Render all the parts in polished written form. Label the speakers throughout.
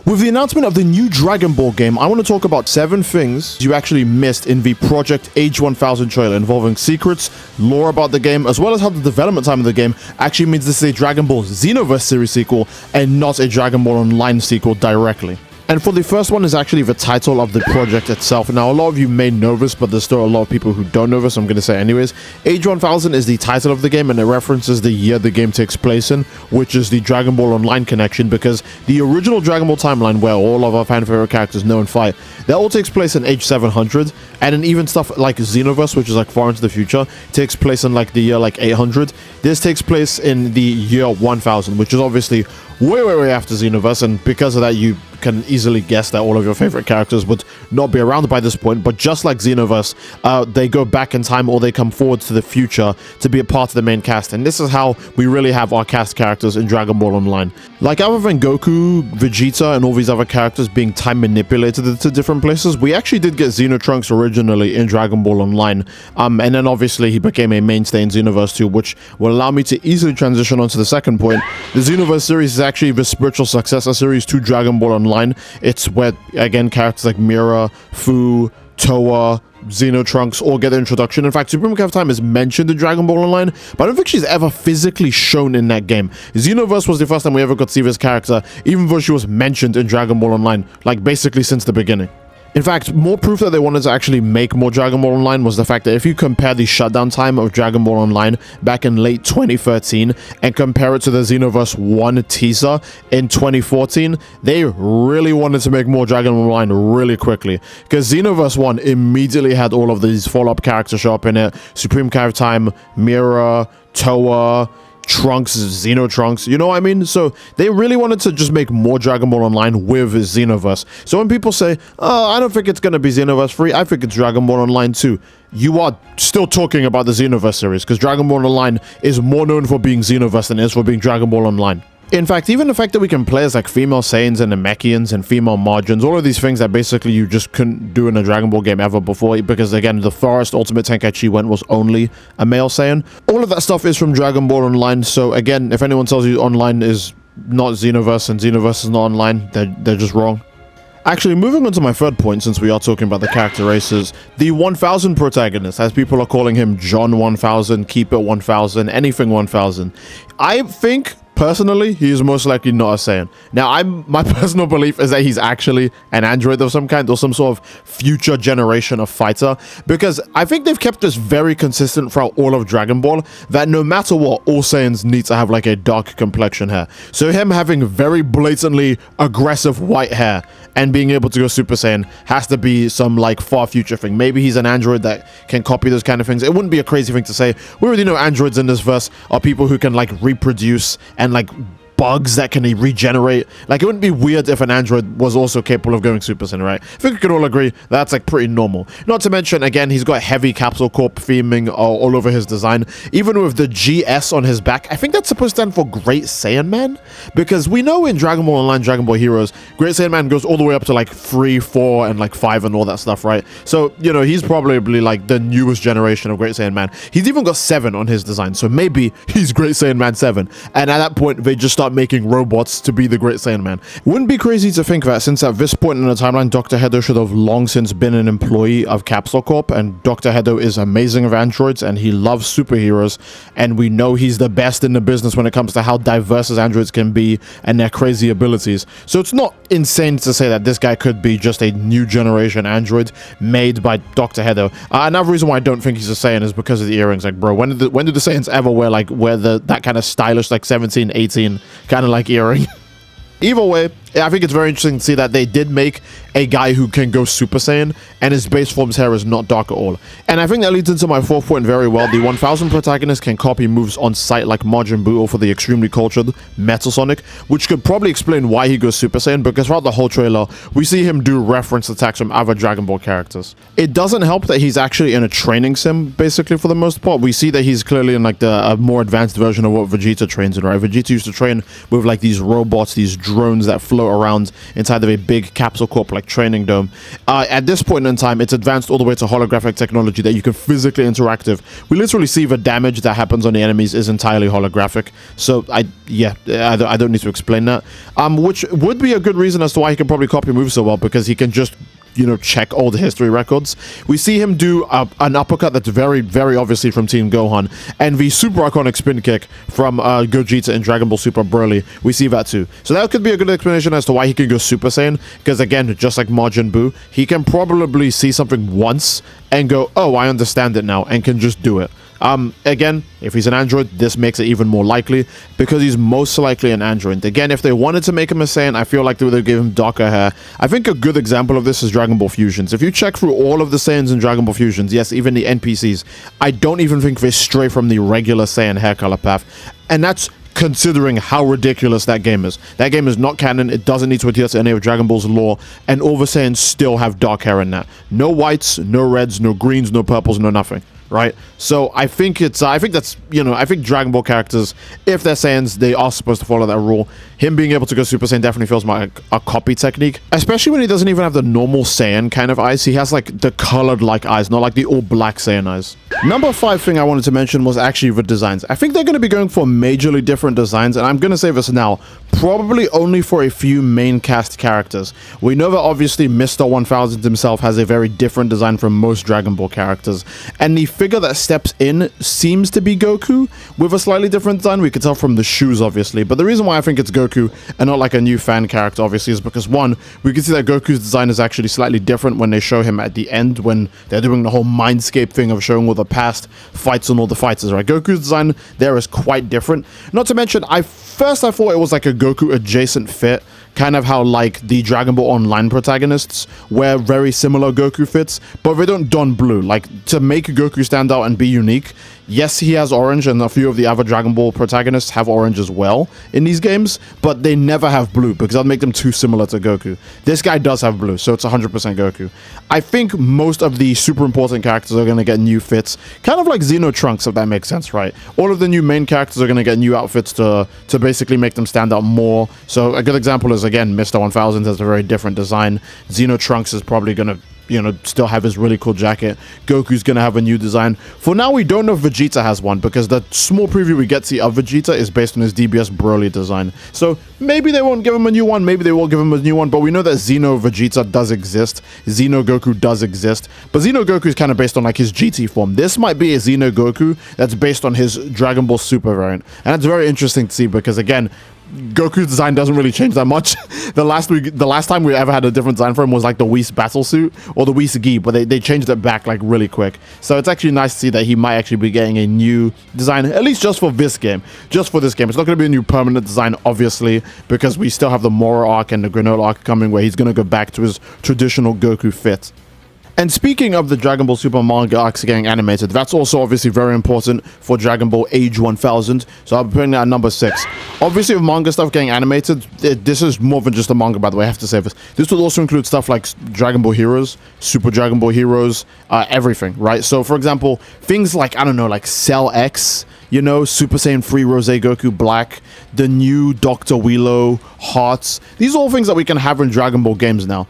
Speaker 1: With the announcement of the new Dragon Ball game, I want to talk about 7 things you actually missed in the Project H1000 trailer involving secrets, lore about the game, as well as how the development time of the game actually means this is a Dragon Ball Xenoverse series sequel and not a Dragon Ball Online sequel directly. And for the first one is actually the title of the project itself. Now, a lot of you may know this, but there's still a lot of people who don't know this, so I'm going to say anyways. H1000 is the title of the game, and it references the year the game takes place in, which is the Dragon Ball Online connection, because the original Dragon Ball timeline, where all of our fan favorite characters know and fight, that all takes place in H700, and then even stuff like Xenoverse, which is like far into the future, takes place in like the year like 800. This takes place in the year 1000, which is obviously way after Xenoverse, and because of that, you can easily guess that all of your favorite characters would not be around by this point. But just like Xenoverse, they go back in time or they come forward to the future to be a part of the main cast, and this is how we really have our cast characters in Dragon Ball Online. Like, other than Goku, Vegeta, and all these other characters being time manipulated to different places, we actually did get Xenotrunks originally in Dragon Ball Online, and then obviously he became a mainstay in Xenoverse 2, which will allow me to easily transition onto the second point. The Xenoverse series is actually the spiritual successor series to Dragon Ball Online. It's where, again, characters like Mira, Fu, Towa, Xenotrunks all get an introduction. In fact, Supreme Cav Time is mentioned in Dragon Ball Online, but I don't think she's ever physically shown in that game. Xenoverse was the first time we ever got to see this character, even though she was mentioned in Dragon Ball Online, like basically since the beginning. In fact, more proof that they wanted to actually make more Dragon Ball Online was the fact that if you compare the shutdown time of Dragon Ball Online back in late 2013 and compare it to the Xenoverse 1 teaser in 2014, they really wanted to make more Dragon Ball Online really quickly, because Xenoverse 1 immediately had all of these follow-up characters show up in it. Supreme Cav Time, Mira, Towa, Trunks, Xenotrunks, you know what I mean? So they really wanted to just make more Dragon Ball Online with Xenoverse. So when people say, oh, I don't think it's going to be Xenoverse 3, I think it's Dragon Ball Online 2, you are still talking about the Xenoverse series, because Dragon Ball Online is more known for being Xenoverse than it is for being Dragon Ball Online. In fact, even the fact that we can play as like female Saiyans and Namekians and female Margins, all of these things that basically you just couldn't do in a Dragon Ball game ever before, because again, the farthest Ultimate Tenkaichi went was only a male Saiyan. All of that stuff is from Dragon Ball Online, so again, if anyone tells you online is not Xenoverse and Xenoverse is not online, they're just wrong. Actually, moving on to my third point, since we are talking about the character races, the 1000 protagonist, as people are calling him, John 1000, Keep It 1000, anything 1000. I think, personally, he is most likely not a Saiyan. Now, my personal belief is that he's actually an android of some kind, or some sort of future generation of fighter, because I think they've kept this very consistent throughout all of Dragon Ball, that no matter what, all Saiyans need to have like a dark complexion hair. So him having very blatantly aggressive white hair and being able to go Super Saiyan has to be some like far future thing. Maybe he's an android that can copy those kind of things. It wouldn't be a crazy thing to say. We already know androids in this verse are people who can like reproduce and like bugs that can regenerate. Like, it wouldn't be weird if an android was also capable of going Super Saiyan, right? I think we could all agree that's like pretty normal. Not to mention, again, he's got heavy Capsule Corp theming all over his design. Even with the GS on his back, I think that's supposed to stand for Great Saiyan Man, because we know in Dragon Ball Online, Dragon Ball Heroes, Great Saiyan Man goes all the way up to like 3, 4, and like 5 and all that stuff, right? So, you know, he's probably like the newest generation of Great Saiyan Man. He's even got 7 on his design, so maybe he's Great Saiyan Man 7. And at that point, they just start making robots to be the Great Saiyan Man. It wouldn't be crazy to think that since at this point in the timeline, Dr. Hedo should have long since been an employee of Capsule Corp, and Dr. Hedo is amazing with androids and he loves superheroes, and we know he's the best in the business when it comes to how diverse his androids can be and their crazy abilities. So it's not insane to say that this guy could be just a new generation android made by Dr. Hedo. Another reason why I don't think he's a Saiyan is because of the earrings. Like, bro, when did the Saiyans ever wear that kind of stylish, like 17, 18 kind of like earring? Either way, I think it's very interesting to see that they did make a guy who can go Super Saiyan, and his base form's hair is not dark at all. And I think that leads into my fourth point very well. The 1000 protagonist can copy moves on sight like Majin Buu, or for the extremely cultured, Metal Sonic, which could probably explain why he goes Super Saiyan, because throughout the whole trailer, we see him do reference attacks from other Dragon Ball characters. It doesn't help that he's actually in a training sim, basically, for the most part. We see that he's clearly in like a more advanced version of what Vegeta trains in, right? Vegeta used to train with like these robots, these drones that flew float around inside of a big Capsule Corp like training dome. At this point in time, it's advanced all the way to holographic technology that you can physically interact with. We literally see the damage that happens on the enemies is entirely holographic. So I don't need to explain that. Which would be a good reason as to why he can probably copy moves so well, because he can just, you know, check all the history records. We see him do an uppercut that's very, very obviously from Team Gohan, and the super iconic spin kick from Gogeta in Dragon Ball Super Broly. We see that too. So that could be a good explanation as to why he can go Super Saiyan, because again, just like Majin Buu, he can probably see something once and go, oh, I understand it now, and can just do it. Again, if he's an android, this makes it even more likely because he's most likely an android. Again, if they wanted to make him a Saiyan, I feel like they would give him darker hair. I think a good example of this is Dragon Ball Fusions. If you check through all of the Saiyans in Dragon Ball Fusions, yes, even the NPCs, I don't even think they stray from the regular Saiyan hair color path. And that's considering how ridiculous that game is. That game is not canon. It doesn't need to adhere to any of Dragon Ball's lore, and all the Saiyans still have dark hair in that. No whites, no reds, no greens, no purples, no nothing. Right? So I think it's I think that's, you know, I think Dragon Ball characters, if they're Saiyans, they are supposed to follow that rule. Him being able to go Super Saiyan definitely feels like a copy technique, especially when he doesn't even have the normal Saiyan kind of eyes. He has like the colored like eyes, not like the all black Saiyan eyes. Number 5 thing I wanted to mention was actually the designs. I think they're going to be going for majorly different designs, and I'm going to say this now, probably only for a few main cast characters. We know that obviously Mr. 1000 himself has a very different design from most Dragon Ball characters, and the figure that steps in seems to be Goku with a slightly different design. We could tell from the shoes, obviously, but the reason why I think it's Goku and not like a new fan character, obviously, is because one, we can see that Goku's design is actually slightly different when they show him at the end, when they're doing the whole Mindscape thing of showing all the past fights on all the fighters, right? Goku's design there is quite different. Not to mention, I thought it was like a Goku adjacent fit, kind of how like the Dragon Ball Online protagonists wear very similar Goku fits, but they don't don blue. Like, to make Goku stand out and be unique, yes, he has orange, and a few of the other Dragon Ball protagonists have orange as well in these games, but they never have blue because that'd make them too similar to Goku. This guy does have blue, so it's 100% Goku. I think most of the super important characters are going to get new fits, kind of like Xeno Trunks, if that makes sense, right? All of the new main characters are going to get new outfits to basically make them stand out more. So a good example is, again, Mr. 1000 has a very different design. Xeno Trunks is probably going to, you know, still have his really cool jacket. Goku's gonna have a new design. For now, we don't know if Vegeta has one, because the small preview we get to see of Vegeta is based on his DBS Broly design. So maybe they won't give him a new one, maybe they will give him a new one, but we know that Xeno Vegeta does exist. Xeno Goku does exist, but Xeno Goku is kind of based on like his GT form. This might be a Xeno Goku that's based on his Dragon Ball Super variant, and it's very interesting to see because, again, Goku's design doesn't really change that much. The last time we ever had a different design for him was like the Whis battle suit or the Whis gi, but they changed it back like really quick. So it's actually nice to see that he might actually be getting a new design, at least just for this game. Just for this game. It's not going to be a new permanent design, obviously, because we still have the Moro arc and the Granola arc coming, where he's going to go back to his traditional Goku fit. And speaking of the Dragon Ball Super manga arcs getting animated, that's also obviously very important for Dragon Ball Age 1000. So I'll be putting that at number 6. Obviously, with manga stuff getting animated, this is more than just a manga, by the way, I have to say this. This will also include stuff like Dragon Ball Heroes, Super Dragon Ball Heroes, everything, right? So, for example, things like, I don't know, like Cell X, you know, Super Saiyan 3 Rose Goku Black, the new Dr. Wheelo, Hearts. These are all things that we can have in Dragon Ball games now.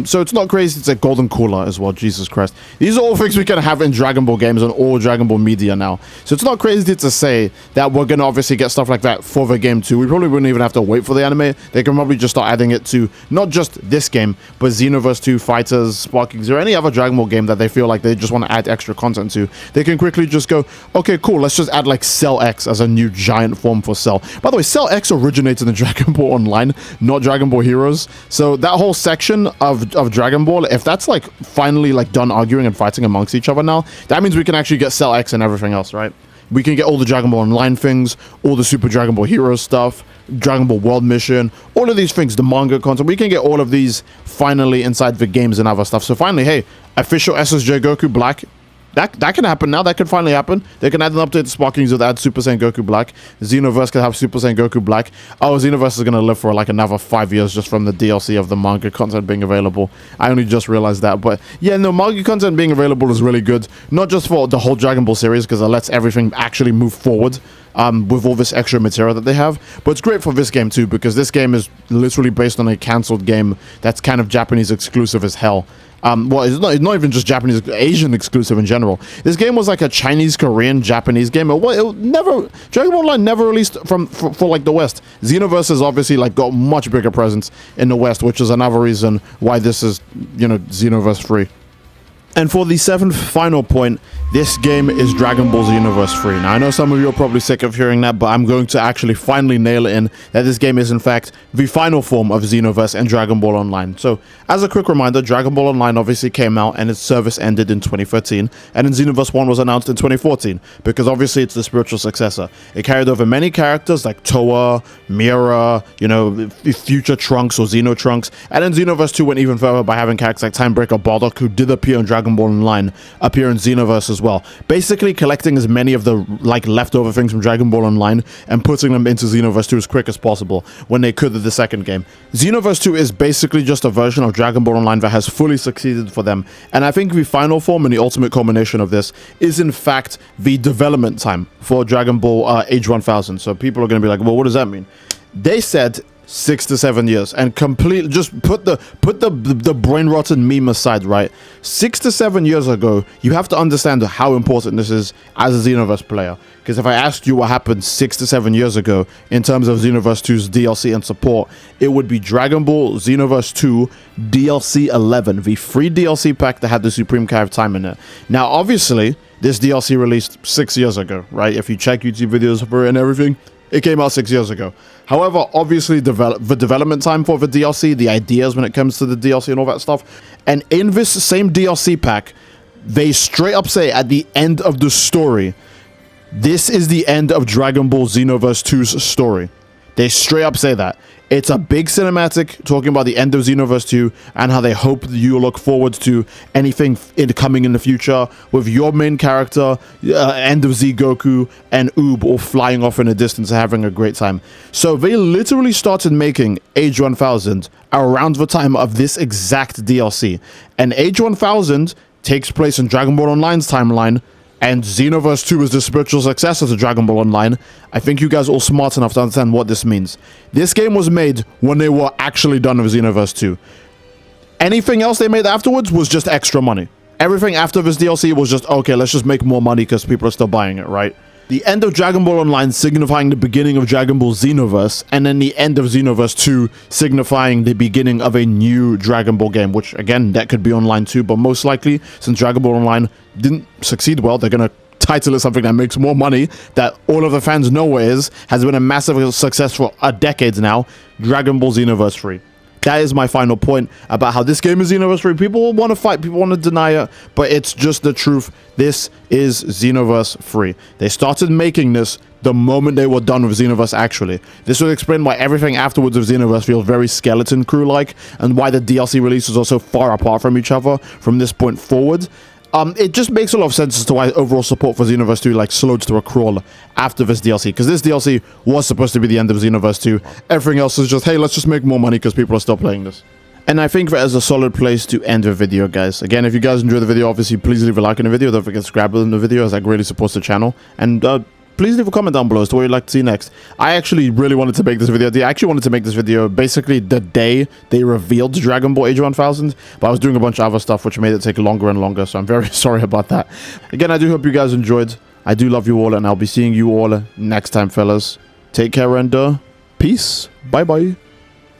Speaker 1: So it's not crazy. It's a Golden Cooler as well. Jesus Christ. These are all things we can have in Dragon Ball games and all Dragon Ball media now. So it's not crazy to say that we're going to obviously get stuff like that for the game too. We probably wouldn't even have to wait for the anime. They can probably just start adding it to not just this game, but Xenoverse 2, Fighters, Sparkings, or any other Dragon Ball game that they feel like they just want to add extra content to. They can quickly just go, okay, cool, let's just add like Cell X as a new giant form for Cell. By the way, Cell X originated in Dragon Ball Online, not Dragon Ball Heroes. So that whole section of Dragon Ball, if that's like finally like done arguing and fighting amongst each other now, that means we can actually get Cell X and everything else, right? We can get all the Dragon Ball Online things, all the Super Dragon Ball Heroes stuff, Dragon Ball World Mission, all of these things, the manga content. We can get all of these finally inside the games and other stuff. So finally, hey, official SSJ Goku Black. That can happen now. That can finally happen. They can add an update to Sparkings with add Super Saiyan Goku Black. Xenoverse can have Super Saiyan Goku Black. Oh, Xenoverse is going to live for like another 5 years just from the DLC of the manga content being available. I only just realized that. But yeah, no, manga content being available is really good. Not just for the whole Dragon Ball series, because it lets everything actually move forward. with all this extra material that they have. But it's great for this game too, because this game is literally based on a cancelled game that's kind of Japanese exclusive as hell. Well, it's not even just Japanese, Asian exclusive in general. This game was like a Chinese, Korean, Japanese game. Dragon Ball Online never released for like the West. Xenoverse has obviously like got much bigger presence in the West, which is another reason why this is, you know, Xenoverse free. And for the 7th final point, this game is Dragon Ball Xenoverse free. Now, I know some of you are probably sick of hearing that, but I'm going to actually finally nail it in that this game is, in fact, the final form of Xenoverse and Dragon Ball Online. So, as a quick reminder, Dragon Ball Online obviously came out and its service ended in 2013, and then Xenoverse 1 was announced in 2014, because obviously it's the spiritual successor. It carried over many characters like Toa, Mira, you know, future Trunks or Xeno Trunks, and then Xenoverse 2 went even further by having characters like Timebreaker Bardock, who did appear in Dragon Ball Online, appear in Xenoverse as well. Basically collecting as many of the like leftover things from Dragon Ball Online and putting them into Xenoverse 2 as quick as possible when they could with the second game. Xenoverse 2 is basically just a version of Dragon Ball Online that has fully succeeded for them, and I think the final form and the ultimate culmination of this is in fact the development time for Dragon Ball Age 1000. So people are going to be like, well, what does that mean? They said 6 to 7 years, and completely just put the brain rotten meme aside, right? 6 to 7 years ago, you have to understand how important this is as a Xenoverse player. Because if I asked you what happened 6 to 7 years ago in terms of Xenoverse 2's DLC and support, it would be Dragon Ball Xenoverse 2 DLC 11, the free DLC pack that had the Supreme Kai of Time in it. Now, obviously, this DLC released 6 years ago, right? If you check YouTube videos for it and everything, it came out 6 years ago. However, obviously, the development time for the DLC, the ideas when it comes to the DLC and all that stuff, and in this same DLC pack, they straight up say at the end of the story, this is the end of Dragon Ball Xenoverse 2's story. They straight up say that. It's a big cinematic talking about the end of Xenoverse 2 and how they hope you look forward to anything coming in the future with your main character, End of Z Goku, and Oob all flying off in the distance and having a great time. So they literally started making Age 1000 around the time of this exact DLC. And Age 1000 takes place in Dragon Ball Online's timeline, and Xenoverse 2 is the spiritual successor to Dragon Ball Online. I think you guys are all smart enough to understand what this means. This game was made when they were actually done with Xenoverse 2. Anything else they made afterwards was just extra money. Everything after this DLC was just, okay, let's just make more money because people are still buying it, right? The end of Dragon Ball Online signifying the beginning of Dragon Ball Xenoverse, and then the end of Xenoverse 2 signifying the beginning of a new Dragon Ball game, which again, that could be online too, but most likely, since Dragon Ball Online didn't succeed well, they're going to title it something that makes more money, that all of the fans know what is, has been a massive success for decades now, Dragon Ball Xenoverse 3. That is my final point about how this game is Xenoverse 3. People want to fight, people want to deny it, but it's just the truth. This is Xenoverse 3. They started making this the moment they were done with Xenoverse, actually. This would explain why everything afterwards of Xenoverse feels very Skeleton Crew-like, and why the DLC releases are so far apart from each other from this point forward. It just makes a lot of sense as to why overall support for Xenoverse 2 like slowed to a crawl after this DLC, because this DLC was supposed to be the end of Xenoverse 2. Everything else is just, hey, let's just make more money because people are still playing this. And I think that is a solid place to end the video, guys. Again, if you guys enjoyed the video, obviously please leave a like in the video. Don't forget to subscribe in the video, as that really supports the channel. And please leave a comment down below as to what you'd like to see next. I actually really wanted to make this video. I actually wanted to make this video basically the day they revealed Dragon Ball Age 1000, but I was doing a bunch of other stuff which made it take longer and longer, so I'm very sorry about that. Again, I do hope you guys enjoyed. I do love you all, and I'll be seeing you all next time, fellas. Take care and peace. Bye-bye.